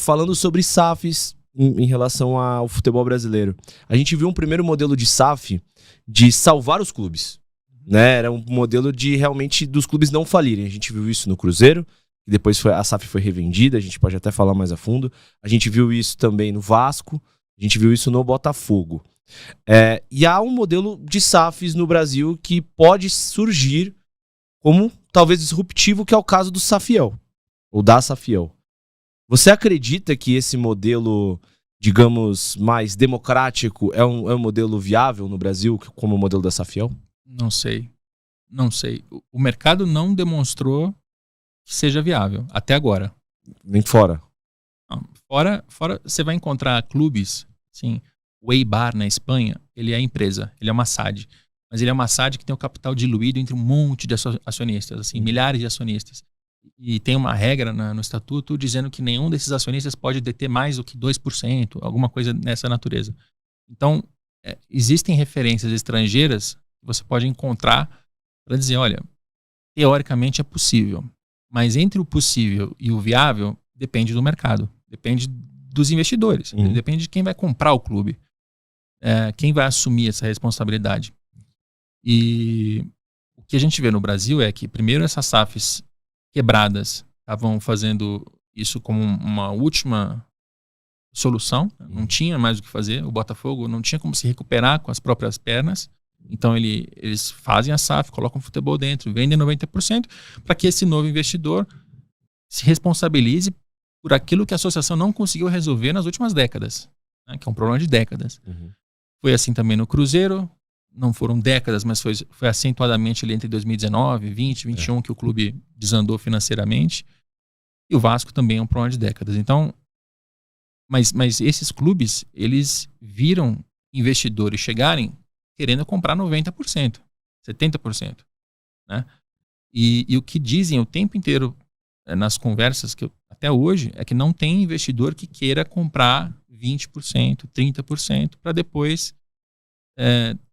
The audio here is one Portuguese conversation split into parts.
falando sobre SAFs em relação ao futebol brasileiro. A gente viu um primeiro modelo de SAF de salvar os clubes, né? Era um modelo de realmente dos clubes não falirem. A gente viu isso no Cruzeiro, e depois a SAF foi revendida, a gente pode até falar mais a fundo. A gente viu isso também no Vasco, a gente viu isso no Botafogo. E há um modelo de SAFs no Brasil que pode surgir como talvez disruptivo, que é o caso do Safiel, ou da Safiel. Você acredita que esse modelo, digamos, mais democrático é um modelo viável no Brasil, como o modelo da Safiel? Não sei. O mercado não demonstrou que seja viável, até agora. Nem fora. Não, fora você vai encontrar clubes, assim, o Eibar na Espanha, ele é empresa, ele é uma SAD. Mas ele é uma SAD que tem o capital diluído entre um monte de acionistas, assim, milhares de acionistas. E tem uma regra no estatuto dizendo que nenhum desses acionistas pode deter mais do que 2%, alguma coisa nessa natureza. Então, existem referências estrangeiras que você pode encontrar para dizer, olha, teoricamente é possível, mas entre o possível e o viável depende do mercado, depende dos investidores, depende de quem vai comprar o clube, quem vai assumir essa responsabilidade. E o que a gente vê no Brasil é que, primeiro, essas SAFs quebradas estavam fazendo isso como uma última solução, não tinha mais o que fazer, o Botafogo não tinha como se recuperar com as próprias pernas, então eles fazem a SAF, colocam o futebol dentro, vendem 90% para que esse novo investidor se responsabilize por aquilo que a associação não conseguiu resolver nas últimas décadas, né, que é um problema de décadas. Foi assim também no Cruzeiro, não foram décadas, mas foi acentuadamente ali entre 2019, 20, 21 que o clube desandou financeiramente. E o Vasco também é um problema de décadas. Então, mas esses clubes, eles viram investidores chegarem querendo comprar 90%, 70%. Né? E o que dizem o tempo inteiro nas conversas, até hoje, é que não tem investidor que queira comprar 20%, 30% para depois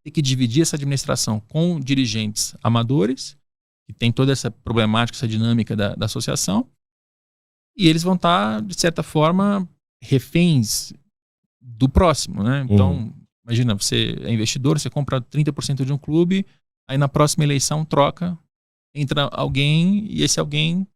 ter que dividir essa administração com dirigentes amadores, que tem toda essa problemática, essa dinâmica da associação, e eles vão estar, de certa forma, reféns do próximo, né? Então, imagina, você é investidor, você compra 30% de um clube, aí na próxima eleição troca, entra alguém, e esse alguém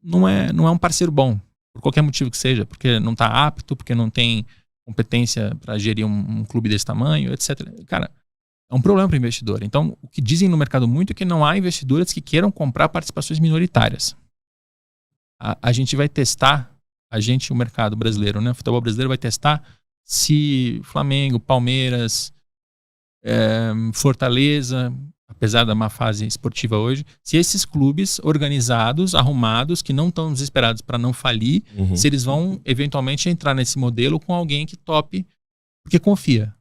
não é um parceiro bom, por qualquer motivo que seja, porque não está apto, porque não tem competência para gerir um clube desse tamanho, etc. Cara, é um problema para o investidor. Então, o que dizem no mercado muito é que não há investidores que queiram comprar participações minoritárias. A gente vai testar, o mercado brasileiro, né? O futebol brasileiro vai testar se Flamengo, Palmeiras, Fortaleza, apesar da má fase esportiva hoje, se esses clubes organizados, arrumados, que não estão desesperados para não falir, se eles vão eventualmente entrar nesse modelo com alguém que tope, porque confia.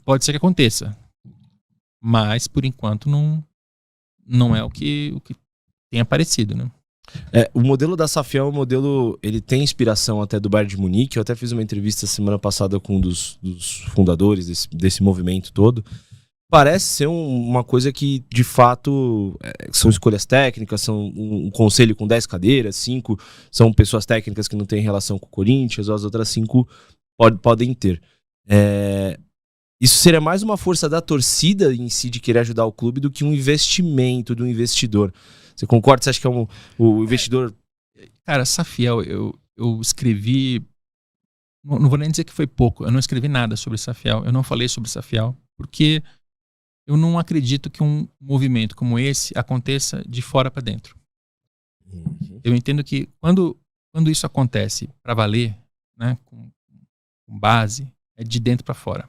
Pode ser que aconteça, mas por enquanto não é o que tem aparecido, né? O modelo da Safiel é um modelo, ele tem inspiração até do Bayern de Munique. Eu até fiz uma entrevista semana passada com um dos fundadores desse movimento todo. Parece ser uma coisa que, de fato, são escolhas técnicas, são um conselho com 10 cadeiras, 5 são pessoas técnicas que não têm relação com o Corinthians, as outras 5 podem ter. Isso seria mais uma força da torcida em si de querer ajudar o clube do que um investimento do investidor. Você concorda? Você acha que é o investidor... Cara, Safiel, eu escrevi... Não vou nem dizer que foi pouco. Eu não escrevi nada sobre Safiel. Eu não falei sobre Safiel. Porque eu não acredito que um movimento como esse aconteça de fora para dentro. Eu entendo que quando isso acontece para valer, né, com base, é de dentro para fora.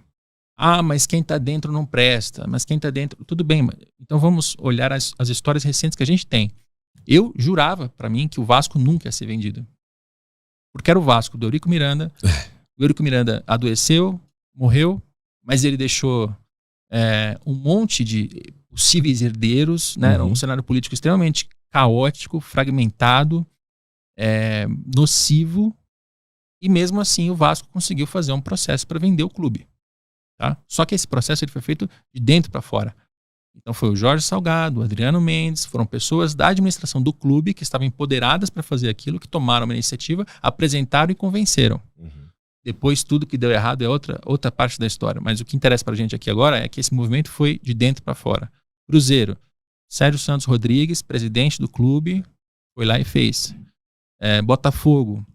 Mas quem está dentro não presta, mas quem está dentro... Tudo bem, então vamos olhar as histórias recentes que a gente tem. Eu jurava para mim que o Vasco nunca ia ser vendido. Porque era o Vasco do Eurico Miranda. O Eurico Miranda adoeceu, morreu, mas ele deixou um monte de possíveis herdeiros, né? Era um cenário político extremamente caótico, fragmentado, nocivo, e mesmo assim o Vasco conseguiu fazer um processo para vender o clube. Tá? Só que esse processo ele foi feito de dentro para fora. Então foi o Jorge Salgado, o Adriano Mendes, foram pessoas da administração do clube que estavam empoderadas para fazer aquilo, que tomaram uma iniciativa, apresentaram e convenceram. Depois tudo que deu errado é outra parte da história. Mas o que interessa pra gente aqui agora é que esse movimento foi de dentro para fora. Cruzeiro, Sérgio Santos Rodrigues, presidente do clube, foi lá e fez. Botafogo,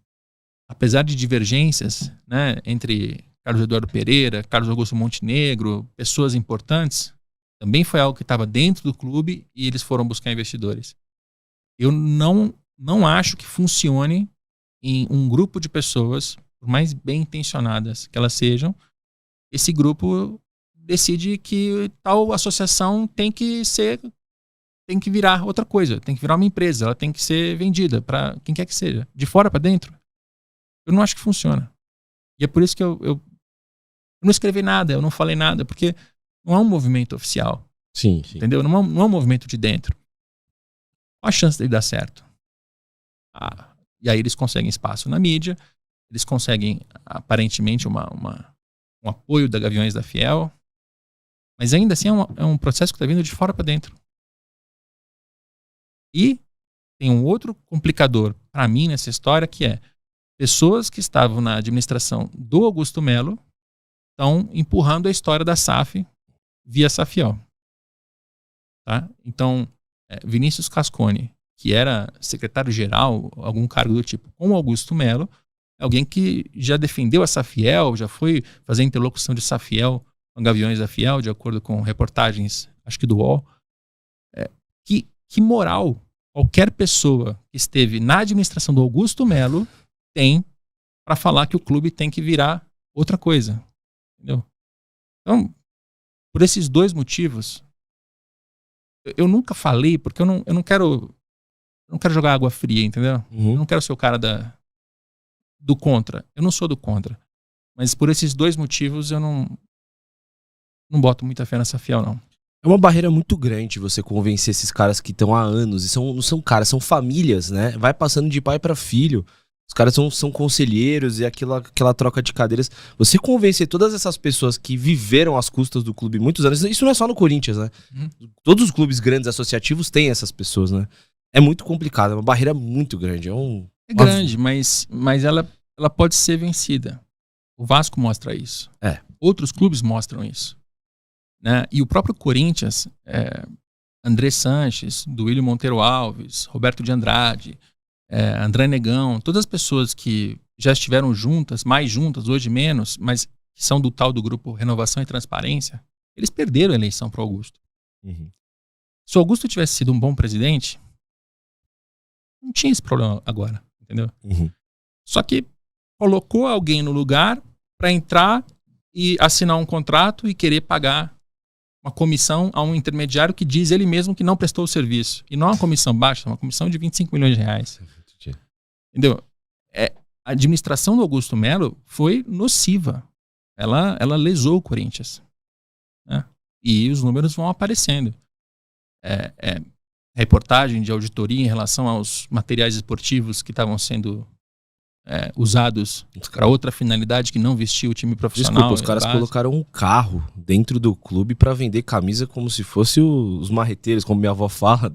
apesar de divergências, né, entre Carlos Eduardo Pereira, Carlos Augusto Montenegro, pessoas importantes, também foi algo que estava dentro do clube e eles foram buscar investidores. Eu não acho que funcione em um grupo de pessoas, por mais bem intencionadas que elas sejam, esse grupo decide que tal associação tem que virar outra coisa, tem que virar uma empresa, ela tem que ser vendida para quem quer que seja, de fora para dentro. Eu não acho que funciona. E é por isso que eu não escrevi nada, eu não falei nada, porque não é um movimento oficial. Sim. Entendeu? Não é um movimento de dentro. Qual a chance dele dar certo? E aí eles conseguem espaço na mídia, eles conseguem, aparentemente, um apoio da Gaviões da Fiel, mas ainda assim é um processo que está vindo de fora para dentro. E tem um outro complicador para mim nessa história, que é pessoas que estavam na administração do Augusto Melo estão empurrando a história da SAF via Safiel. Tá? Então, Vinícius Cascone, que era secretário-geral, algum cargo do tipo, com o Augusto Melo, é alguém que já defendeu a Safiel, já foi fazer interlocução de Safiel com Gaviões da Fiel, de acordo com reportagens, acho que do UOL. Que moral qualquer pessoa que esteve na administração do Augusto Melo tem para falar que o clube tem que virar outra coisa. Entendeu? Então, por esses dois motivos, eu nunca falei, porque eu não quero jogar água fria, entendeu? Eu não quero ser o cara do contra. Eu não sou do contra. Mas por esses dois motivos eu não boto muita fé nessa Fiel, não. É uma barreira muito grande você convencer esses caras que estão há anos. E não são caras, são famílias, né? Vai passando de pai para filho. Os caras são conselheiros e aquela troca de cadeiras. Você convencer todas essas pessoas que viveram às custas do clube muitos anos. Isso não é só no Corinthians, né? Todos os clubes grandes associativos têm essas pessoas, né? É muito complicado, é uma barreira muito grande. É grande, mas ela pode ser vencida. O Vasco mostra isso. Outros clubes mostram isso. Né? E o próprio Corinthians, André Sanches, Duílio Monteiro Alves, Roberto de Andrade, André Negão, todas as pessoas que já estiveram juntas, mais juntas, hoje menos, mas que são do tal do grupo Renovação e Transparência, eles perderam a eleição para o Augusto. Se o Augusto tivesse sido um bom presidente, não tinha esse problema agora, entendeu? Só que colocou alguém no lugar para entrar e assinar um contrato e querer pagar uma comissão a um intermediário que diz ele mesmo que não prestou o serviço. E não é uma comissão baixa, é uma comissão de 25 milhões de reais. Entendeu? A administração do Augusto Melo foi nociva. Ela lesou o Corinthians. Né? E os números vão aparecendo. Reportagem de auditoria em relação aos materiais esportivos que estavam sendo usados para outra finalidade que não vestia o time profissional. Desculpa, os caras colocaram um carro dentro do clube para vender camisa como se fosse os marreteiros, como minha avó fala,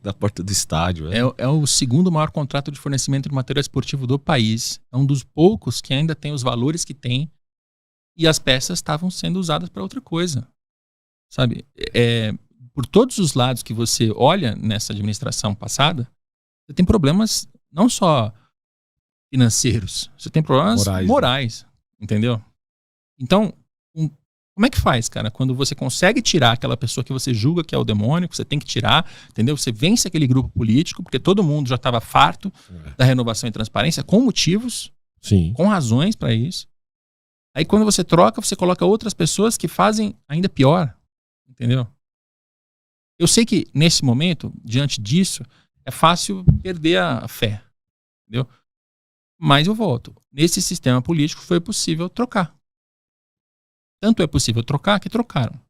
da porta do estádio. É o segundo maior contrato de fornecimento de material esportivo do país. É um dos poucos que ainda tem os valores que tem e as peças estavam sendo usadas para outra coisa. Sabe? Por todos os lados que você olha nessa administração passada, você tem problemas não só financeiros, você tem problemas morais, entendeu? Então, como é que faz, cara? Quando você consegue tirar aquela pessoa que você julga que é o demônio, que você tem que tirar, entendeu? Você vence aquele grupo político, porque todo mundo já estava farto da Renovação e Transparência, com motivos, com razões para isso. Aí quando você troca, você coloca outras pessoas que fazem ainda pior, entendeu? Eu sei que nesse momento, diante disso, é fácil perder a fé, entendeu? Mas eu volto. Nesse sistema político foi possível trocar. Tanto é possível trocar que trocaram.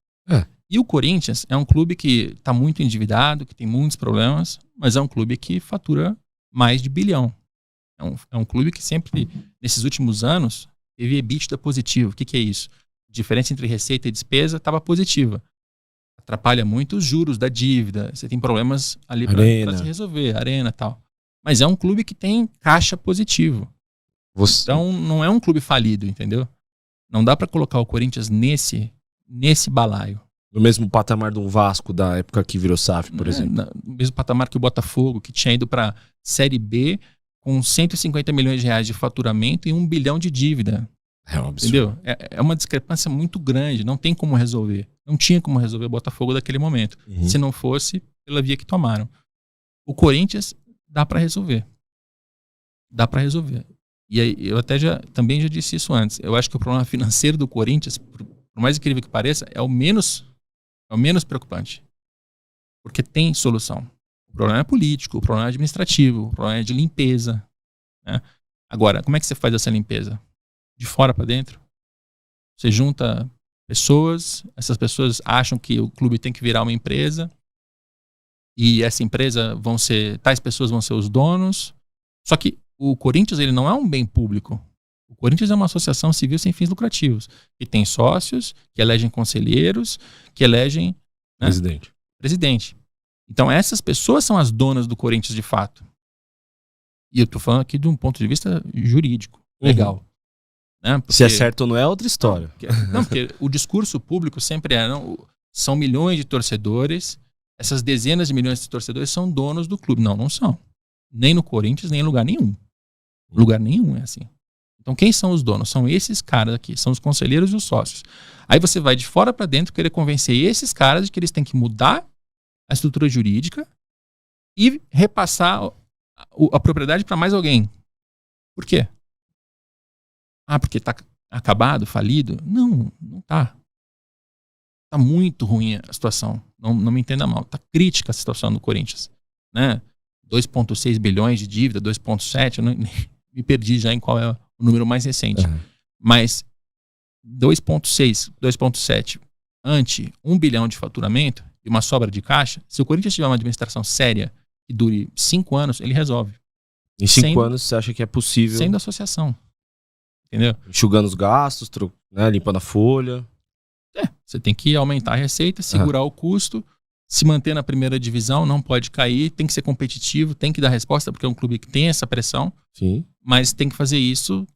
E o Corinthians é um clube que está muito endividado, que tem muitos problemas, mas é um clube que fatura mais de 1 bilhão. É um clube que sempre, nesses últimos anos, teve EBITDA positivo. O que é isso? A diferença entre receita e despesa estava positiva. atrapalha muito os juros da dívida. Você tem problemas ali para se resolver, arena e tal. Mas é um clube que tem caixa positivo. Então não é um clube falido, entendeu? Não dá para colocar o Corinthians nesse balaio. No mesmo patamar do Vasco da época que virou SAF, por exemplo. No mesmo patamar que o Botafogo, que tinha ido para Série B com 150 milhões de reais de faturamento e 1 bilhão de dívida. É um absurdo. Entendeu? É uma discrepância muito grande. Não tem como resolver. Não tinha como resolver o Botafogo daquele momento. Se não fosse pela via que tomaram. O Corinthians dá para resolver. Dá para resolver. E aí, eu também já disse isso antes. Eu acho que o problema financeiro do Corinthians, por mais incrível que pareça, é o menos preocupante. Porque tem solução. O problema é político, o problema é administrativo, o problema é de limpeza. Né? Agora, como é que você faz essa limpeza? De fora para dentro? Você junta pessoas, essas pessoas acham que o clube tem que virar uma empresa e essa empresa tais pessoas vão ser os donos. Só que o Corinthians, ele não é um bem público. O Corinthians é uma associação civil sem fins lucrativos, que tem sócios, que elegem conselheiros, que elegem, né, presidente. Então essas pessoas são as donas do Corinthians de fato. E eu estou falando aqui de um ponto de vista jurídico, legal. Né? Se é certo ou não é outra história. Porque o discurso público sempre são milhões de torcedores, essas dezenas de milhões de torcedores são donos do clube. Não são. Nem no Corinthians, nem em lugar nenhum. Lugar nenhum é assim. Então quem são os donos? São esses caras aqui, são os conselheiros e os sócios. Aí você vai de fora para dentro querer convencer esses caras de que eles têm que mudar a estrutura jurídica e repassar a propriedade para mais alguém. Por quê? Porque tá acabado, falido? Não tá. Tá muito ruim a situação. Não me entenda mal. Tá crítica a situação do Corinthians. Né? 2,6 bilhões de dívida, 2,7, eu me perdi já em qual é o número mais recente. Mas 2,6, 2,7 ante 1 bilhão de faturamento e uma sobra de caixa, se o Corinthians tiver uma administração séria que dure 5 anos, ele resolve. Em 5 anos você acha que é possível? Sendo associação. Entendeu? Enxugando os gastos, né, limpando a folha. Você tem que aumentar a receita, segurar o custo, se manter na primeira divisão, não pode cair, tem que ser competitivo, tem que dar resposta, porque é um clube que tem essa pressão. Sim. Mas tem que fazer isso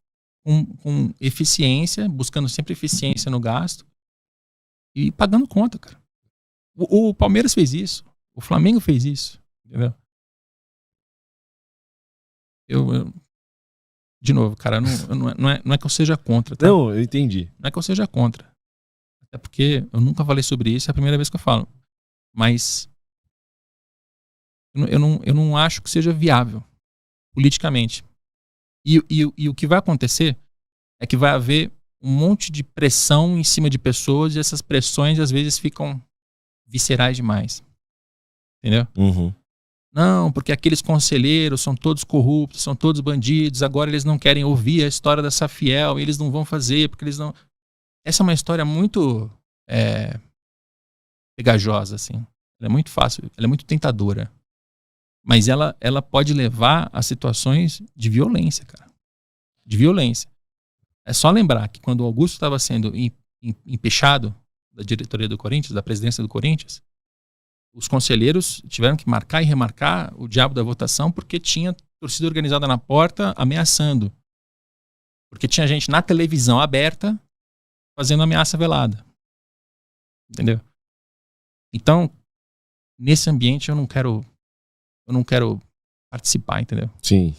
com eficiência, buscando sempre eficiência no gasto e pagando conta, cara. O Palmeiras fez isso, o Flamengo fez isso, entendeu? De novo, cara, não é que eu seja contra, tá? Não, eu entendi. Não é que eu seja contra. Até porque eu nunca falei sobre isso, é a primeira vez que eu falo. Mas eu não acho que seja viável politicamente. E o que vai acontecer é que vai haver um monte de pressão em cima de pessoas e essas pressões às vezes ficam viscerais demais. Entendeu? Não, porque aqueles conselheiros são todos corruptos, são todos bandidos, agora eles não querem ouvir a história da Safiel, eles não vão fazer, porque eles não... Essa é uma história muito pegajosa, assim. Ela é muito fácil, ela é muito tentadora. Mas ela pode levar a situações de violência, cara. De violência. É só lembrar que quando o Augusto estava sendo empechado da diretoria do Corinthians, da presidência do Corinthians, os conselheiros tiveram que marcar e remarcar o diabo da votação porque tinha torcida organizada na porta ameaçando. Porque tinha gente na televisão aberta fazendo ameaça velada. Entendeu? Então, nesse ambiente eu não quero participar, entendeu? Sim.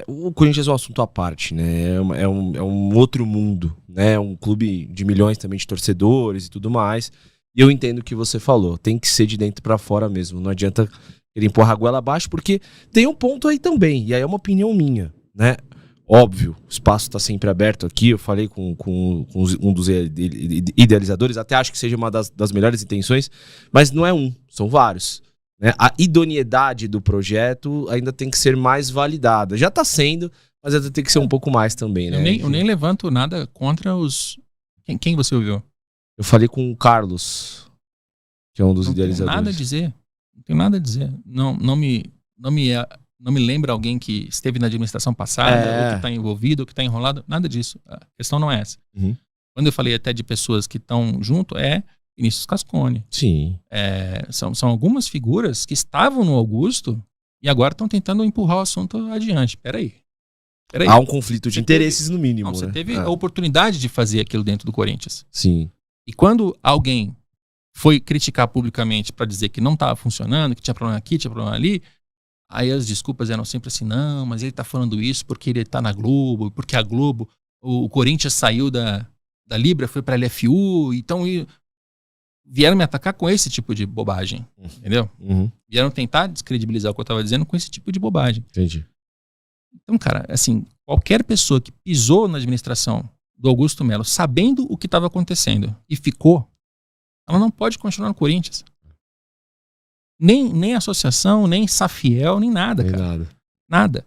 O Corinthians é um assunto à parte, né? É um outro mundo, né? Um clube de milhões também de torcedores e tudo mais. E eu entendo o que você falou. Tem que ser de dentro pra fora mesmo. Não adianta ele empurrar a goela abaixo, porque tem um ponto aí também. E aí é uma opinião minha, né? Óbvio, o espaço está sempre aberto aqui. Eu falei com um dos idealizadores, até acho que seja uma das melhores intenções, mas não é são vários. Né? A idoneidade do projeto ainda tem que ser mais validada. Já está sendo, mas ainda tem que ser um pouco mais também. Né? Eu nem levanto nada contra os... Quem você ouviu? Eu falei com o Carlos, que é um dos idealizadores. Não tenho nada a dizer. Não me lembra alguém que esteve na administração passada, ou que está envolvido, ou que está enrolado. Nada disso. A questão não é essa. Quando eu falei até de pessoas que estão junto, Vinícius Cascone. Sim. São algumas figuras que estavam no Augusto e agora estão tentando empurrar o assunto adiante. Peraí. Há um conflito de interesses, no mínimo. Você né? teve a oportunidade de fazer aquilo dentro do Corinthians. Sim. E quando alguém foi criticar publicamente para dizer que não estava funcionando, que tinha problema aqui, tinha problema ali, aí as desculpas eram sempre assim, não, mas ele está falando isso porque ele está na Globo, porque a Globo, o Corinthians saiu da Libra, foi para a LFU, então vieram me atacar com esse tipo de bobagem, entendeu? Uhum. Vieram tentar descredibilizar o que eu estava dizendo com esse tipo de bobagem. Entendi. Então, cara, assim, qualquer pessoa que pisou na administração do Augusto Melo, sabendo o que estava acontecendo e ficou, ela não pode continuar no Corinthians. Nem associação, nem Safiel, nem nada, cara. Nada.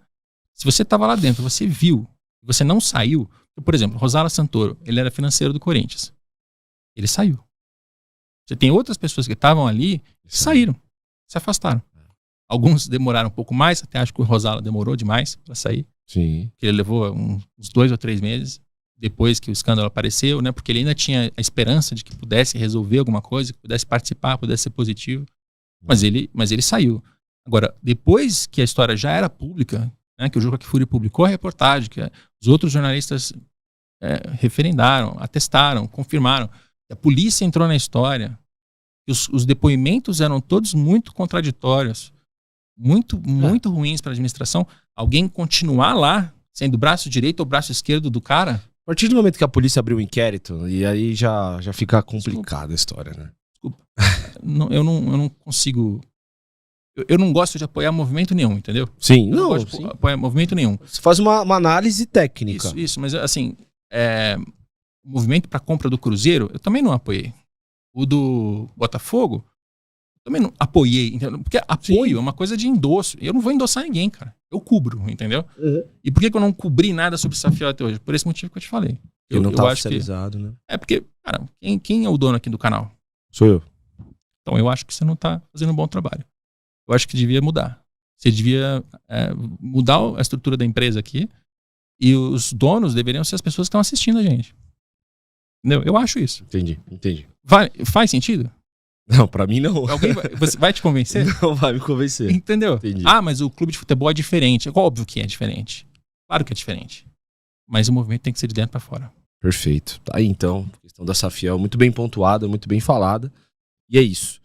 Se você estava lá dentro, você viu, você não saiu. Por exemplo, Rosala Santoro, ele era financeiro do Corinthians. Ele saiu. Você tem outras pessoas que estavam ali que saíram, se afastaram. Alguns demoraram um pouco mais, até acho que o Rosala demorou demais para sair. Sim. Que ele levou uns 2 ou 3 meses depois que o escândalo apareceu, né? Porque ele ainda tinha a esperança de que pudesse resolver alguma coisa, que pudesse participar, pudesse ser positivo. Mas ele saiu. Agora, depois que a história já era pública, né, que o Juca Kfouri publicou a reportagem, que os outros jornalistas referendaram, atestaram, confirmaram, a polícia entrou na história, os depoimentos eram todos muito contraditórios, muito ruins para a administração. Alguém continuar lá, sendo o braço direito ou braço esquerdo do cara... A partir do momento que a polícia abriu o inquérito, e aí já fica complicada a história, né? Desculpa. Eu não consigo... Eu não gosto de apoiar movimento nenhum, entendeu? Sim, eu não gosto de apoiar movimento nenhum. Você faz uma análise técnica. Isso, mas assim, o movimento para compra do Cruzeiro, eu também não apoiei. O do Botafogo, eu também não apoiei, entendeu? Porque apoio é uma coisa de endosso. Eu não vou endossar ninguém, cara. Eu cubro, entendeu? Uhum. E por que eu não cobri nada sobre o Safiel até hoje? Por esse motivo que eu te falei. Eu não tá oficializado, né? É porque, cara, quem é o dono aqui do canal? Sou eu. Então eu acho que você não tá fazendo um bom trabalho. Eu acho que devia mudar. Você devia mudar a estrutura da empresa aqui e os donos deveriam ser as pessoas que estão assistindo a gente. Entendeu? Eu acho isso. Entendi. Faz sentido? Não, pra mim não. Você vai te convencer? Não vai me convencer. Entendeu? Entendi. Ah, mas o clube de futebol é diferente. Óbvio que é diferente. Claro que é diferente. Mas o movimento tem que ser de dentro pra fora. Perfeito. Tá aí então. A questão da Safiel muito bem pontuada, muito bem falada. E é isso.